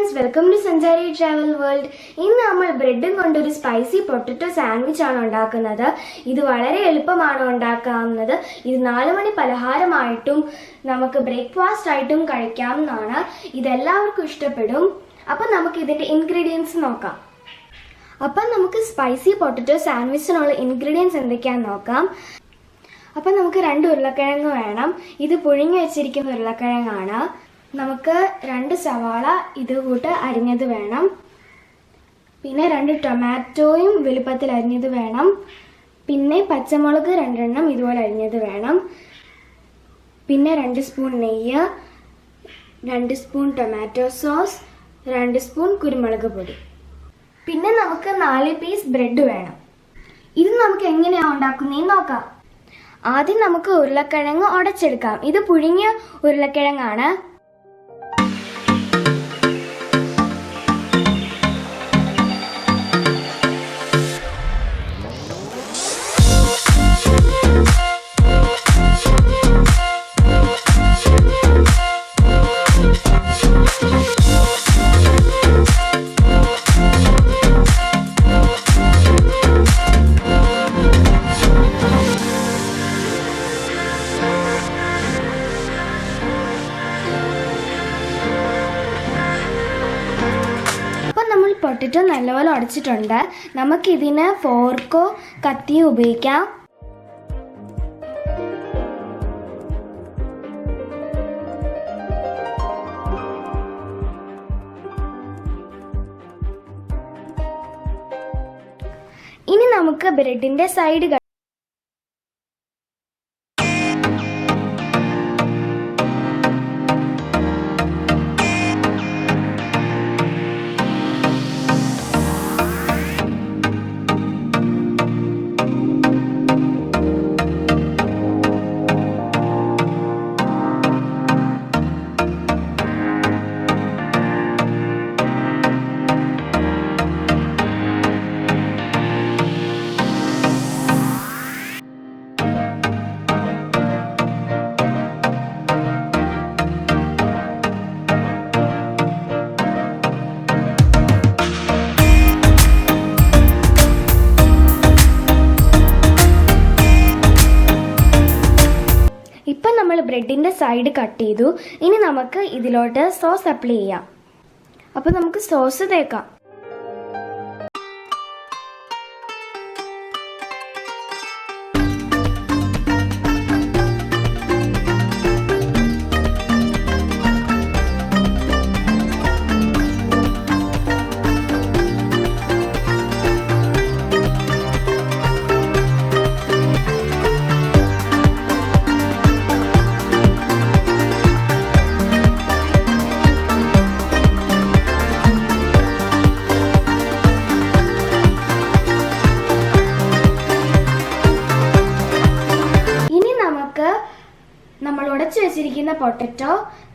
friends, welcome to Sanchari Travel World. ഇന്ന് നമ്മൾ ബ്രെഡും കൊണ്ടൊരു സ്പൈസി പൊട്ടറ്റോ സാൻഡ്വിച്ച് ആണ് ഉണ്ടാക്കുന്നത്. ഇത് വളരെ എളുപ്പമാണ് ഉണ്ടാക്കാവുന്നത്. ഇത് 4 മണി പലഹാരമായിട്ടും നമുക്ക് ബ്രേക്ക്ഫാസ്റ്റ് ആയിട്ടും കഴിക്കാവുന്നതാണ്. ഇതെല്ലാവർക്കും ഇഷ്ടപ്പെടും. അപ്പോൾ നമുക്ക് ഇതിന്റെ ഇൻഗ്രീഡിയൻസ് നോക്കാം. അപ്പോൾ നമുക്ക് സ്പൈസി പൊട്ടറ്റോ സാൻഡ്വിച്ചിനുള്ള ഇൻഗ്രീഡിയൻസ് എന്തൊക്കെയാണെന്ന് നോക്കാം. അപ്പോൾ നമുക്ക് 2 ഉരുളക്കിഴങ്ങ് വേണം. ഇത് പുഴുങ്ങി വെച്ചിരിക്കുന്ന ഉരുളക്കിഴങ്ങാണ്. നമുക്ക് 2 സവാള ഇത് കൂട്ട് അരിഞ്ഞത് വേണം. പിന്നെ 2 ടൊമാറ്റോയും വലുപ്പത്തിൽ അരിഞ്ഞത് വേണം. പിന്നെ പച്ചമുളക് 2 എണ്ണം ഇതുപോലെ അരിഞ്ഞത് വേണം. പിന്നെ 2 സ്പൂൺ നെയ്യ്, 2 സ്പൂൺ ടൊമാറ്റോ സോസ്, 2 സ്പൂൺ കുരുമുളക് പൊടി. പിന്നെ നമുക്ക് 4 പീസ് ബ്രെഡ് വേണം. ഇത് നമുക്ക് എങ്ങനെയാണ് ഉണ്ടാക്കുന്നതെന്ന് നോക്കാം. ആദ്യം നമുക്ക് ഉരുളക്കിഴങ്ങ് ഉടച്ചെടുക്കാം. ഇത് പുഴുങ്ങിയ ഉരുളക്കിഴങ്ങാണ്. പൊട്ടറ്റോ നല്ലപോലെ ഉടച്ചിട്ടുണ്ട്. നമുക്കിതിന് ഫോർക്കോ കത്തിയോ ഉപയോഗിക്കാം. ഇനി നമുക്ക് ബ്രെഡിന്റെ സൈഡ് നമ്മൾ ബ്രെഡിന്റെ സൈഡ് കട്ട് ചെയ്തു. ഇനി നമുക്ക് ഇതിലോട്ട് സോസ് അപ്ലൈ ചെയ്യാം. അപ്പോൾ നമുക്ക് സോസ് തേക്കാം. നമ്മൾ ഉടച്ചു വെച്ചിരിക്കുന്ന പൊട്ടറ്റോ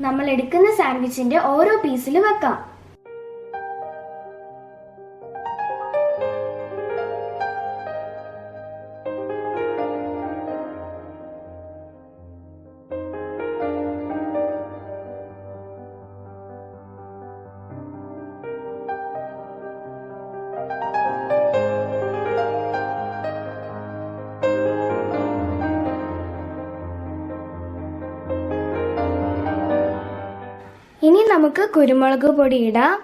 നമ്മൾ എടുക്കുന്ന സാൻഡ്വിച്ചിന്റെ ഓരോ പീസിൽ വെക്കാം. ഇനി നമുക്ക് കുരുമുളക് പൊടി ഇടാം.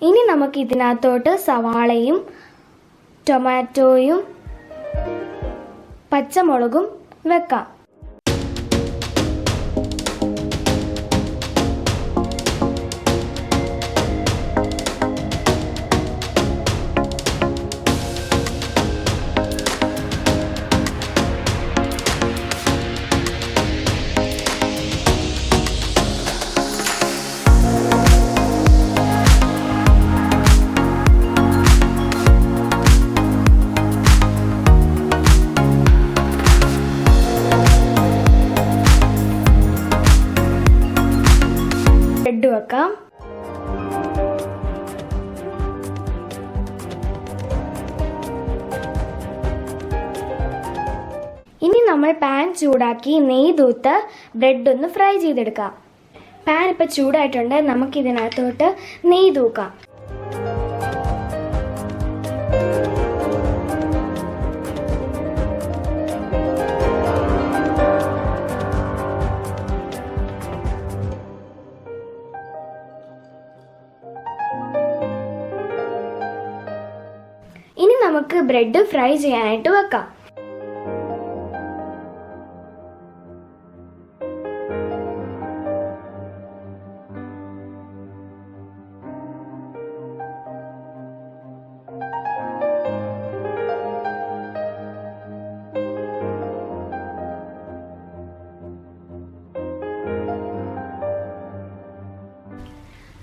ഇനി നമുക്ക് ഇതിനകത്തോട്ട് സവാളയും ടൊമാറ്റോയും പച്ചമുളകും വെക്കാം. ബ്രെഡ് വെക്കാം. നമ്മൾ പാൻ ചൂടാക്കി നെയ്യ് തൂത്ത് ബ്രെഡ് ഒന്ന് ഫ്രൈ ചെയ്തെടുക്കാം. പാൻ ഇപ്പം ചൂടായിട്ടുണ്ട്. നമുക്കിതിനകത്തോട്ട് നെയ്യ് തൂക്കാം. ഇനി നമുക്ക് ബ്രെഡ് ഫ്രൈ ചെയ്യാനായിട്ട് വെക്കാം.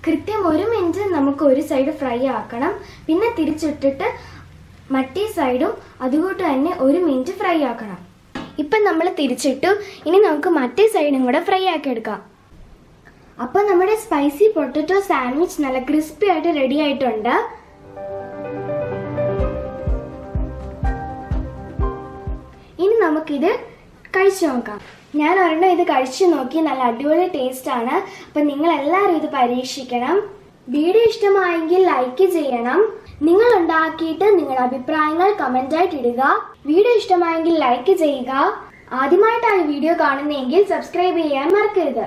കൃത്യം 1 മിനിറ്റ് നമുക്ക് ഒരു സൈഡ് ഫ്രൈ ആക്കണം. പിന്നെ തിരിച്ചിട്ടിട്ട് മറ്റേ സൈഡും അതുകൊണ്ട് തന്നെ 1 മിനിറ്റ് ഫ്രൈ ആക്കണം. ഇപ്പം നമ്മൾ തിരിച്ചിട്ടു. ഇനി നമുക്ക് മറ്റേ സൈഡും കൂടെ ഫ്രൈ ആക്കി എടുക്കാം. അപ്പം നമ്മുടെ സ്പൈസി പൊട്ടറ്റോ സാൻഡ്വിച്ച് നല്ല ക്രിസ്പി ആയിട്ട് റെഡി ആയിട്ടുണ്ട്. ഇനി നമുക്കിത് കഴിച്ചു നോക്കാം. ഞാൻ ഒരെണ്ണം ഇത് കഴിച്ചു നോക്കി. നല്ല അടിപൊളി ടേസ്റ്റ് ആണ്. അപ്പം നിങ്ങൾ എല്ലാവരും ഇത് പരീക്ഷിക്കണം. വീഡിയോ ഇഷ്ടമായെങ്കിൽ ലൈക്ക് ചെയ്യണം. നിങ്ങൾ ഉണ്ടാക്കിയിട്ട് നിങ്ങളുടെ അഭിപ്രായങ്ങൾ കമന്റായിട്ട് ഇടുക. വീഡിയോ ഇഷ്ടമായെങ്കിൽ ലൈക്ക് ചെയ്യുക. ആദ്യമായിട്ടാണ് വീഡിയോ കാണുന്നതെങ്കിൽ സബ്സ്ക്രൈബ് ചെയ്യാൻ മറക്കരുത്.